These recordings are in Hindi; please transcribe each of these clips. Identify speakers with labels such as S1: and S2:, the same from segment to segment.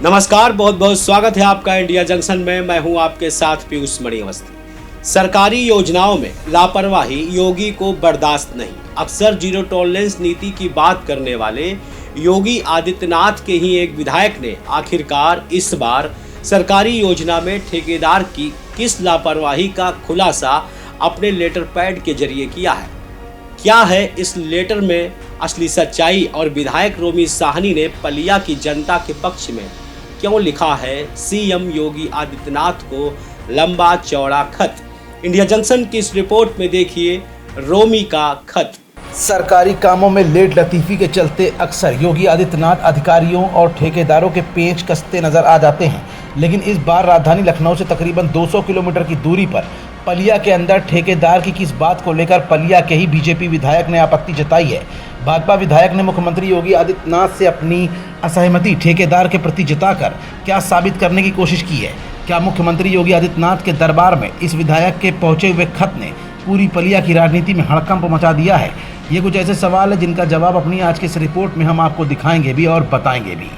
S1: नमस्कार, बहुत बहुत स्वागत है आपका इंडिया जंक्शन में। मैं हूं आपके साथ पीयूष मणि अवस्थी। सरकारी योजनाओं में लापरवाही योगी को बर्दाश्त नहीं। अक्सर जीरो टॉलरेंस नीति की बात करने वाले योगी आदित्यनाथ के ही एक विधायक ने आखिरकार इस बार सरकारी योजना में ठेकेदार की किस लापरवाही का खुलासा अपने लेटर पैड के जरिए किया है। क्या है इस लेटर में असली सच्चाई और विधायक रोमी साहनी ने पलिया की जनता के पक्ष में क्यों लिखा है सीएम योगी आदित्यनाथ को लंबा चौड़ा खत। इंडिया जंक्शन की इस रिपोर्ट में देखिए रोमी का खत।
S2: सरकारी कामों में लेट लतीफी के चलते अक्सर योगी आदित्यनाथ अधिकारियों और ठेकेदारों के पेंच कसते नजर आ जाते हैं, लेकिन इस बार राजधानी लखनऊ से तकरीबन 200 किलोमीटर की दूरी पर पलिया के अंदर ठेकेदार की किस बात को लेकर पलिया के ही बीजेपी विधायक ने आपत्ति जताई है। भाजपा विधायक ने मुख्यमंत्री योगी आदित्यनाथ से अपनी असहमति ठेकेदार के प्रति जताकर क्या साबित करने की कोशिश की है। क्या मुख्यमंत्री योगी आदित्यनाथ के दरबार में इस विधायक के पहुंचे हुए खत ने पूरी पलिया की राजनीति में हड़कंप मचा दिया है? ये कुछ ऐसे सवाल है जिनका जवाब अपनी आज की इस रिपोर्ट में हम आपको दिखाएंगे भी और बताएंगे भी।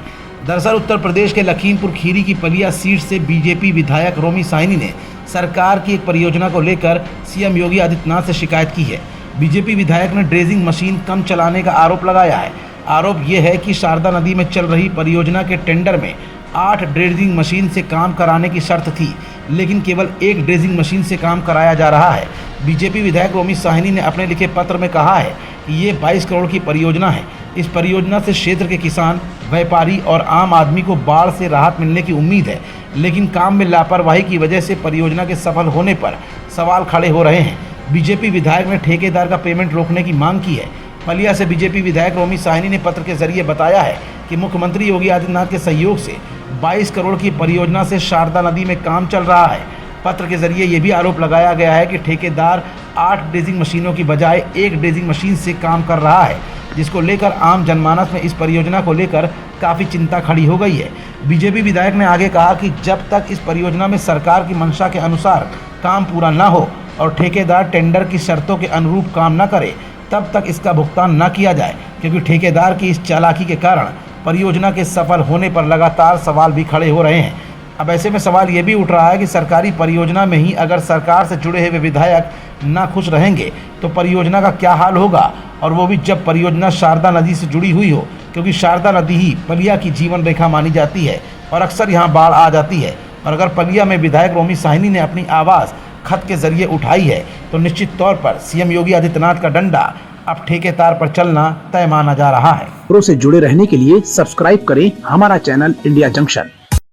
S2: दरअसल उत्तर प्रदेश के लखीमपुर खीरी की पलिया सीट से बीजेपी विधायक रोमी साहनी ने सरकार की एक परियोजना को लेकर सीएम योगी आदित्यनाथ से शिकायत की है। बीजेपी विधायक ने ड्रेजिंग मशीन कम चलाने का आरोप लगाया है। आरोप यह है कि शारदा नदी में चल रही परियोजना के टेंडर में 8 ड्रेजिंग मशीन से काम कराने की शर्त थी, लेकिन केवल 1 ड्रेजिंग मशीन से काम कराया जा रहा है। बीजेपी विधायक रोमी साहनी ने अपने लिखे पत्र में कहा है कि ये 22 करोड़ की परियोजना है। इस परियोजना से क्षेत्र के किसान, व्यापारी और आम आदमी को बाढ़ से राहत मिलने की उम्मीद है, लेकिन काम में लापरवाही की वजह से परियोजना के सफल होने पर सवाल खड़े हो रहे हैं। बीजेपी विधायक ने ठेकेदार का पेमेंट रोकने की मांग की है। पलिया से बीजेपी विधायक रोमी साहनी ने पत्र के जरिए बताया है कि मुख्यमंत्री योगी आदित्यनाथ के सहयोग से 22 करोड़ की परियोजना से शारदा नदी में काम चल रहा है। पत्र के जरिए ये भी आरोप लगाया गया है कि ठेकेदार 8 ड्रेजिंग मशीनों की बजाय 1 ड्रेजिंग मशीन से काम कर रहा है, जिसको लेकर आम जनमानस में इस परियोजना को लेकर काफ़ी चिंता खड़ी हो गई है। बीजेपी विधायक ने आगे कहा कि जब तक इस परियोजना में सरकार की मंशा के अनुसार काम पूरा न हो और ठेकेदार टेंडर की शर्तों के अनुरूप काम न करे, तब तक इसका भुगतान न किया जाए, क्योंकि ठेकेदार की इस चालाकी के कारण परियोजना के सफल होने पर लगातार सवाल भी खड़े हो रहे हैं। अब ऐसे में सवाल ये भी उठ रहा है कि सरकारी परियोजना में ही अगर सरकार से जुड़े हुए विधायक ना खुश रहेंगे तो परियोजना का क्या हाल होगा, और वो भी जब परियोजना शारदा नदी से जुड़ी हुई हो, क्योंकि शारदा नदी ही पलिया की जीवन रेखा मानी जाती है और अक्सर यहाँ बाढ़ आ जाती है। और अगर पलिया में विधायक रोमी साहनी ने अपनी आवाज़ खत के जरिए उठाई है तो निश्चित तौर पर सीएम योगी आदित्यनाथ का डंडा अब ठेकेदार पर चलना तय माना जा रहा है।
S3: खबरों से जुड़े रहने के लिए सब्सक्राइब करें हमारा चैनल इंडिया जंक्शन।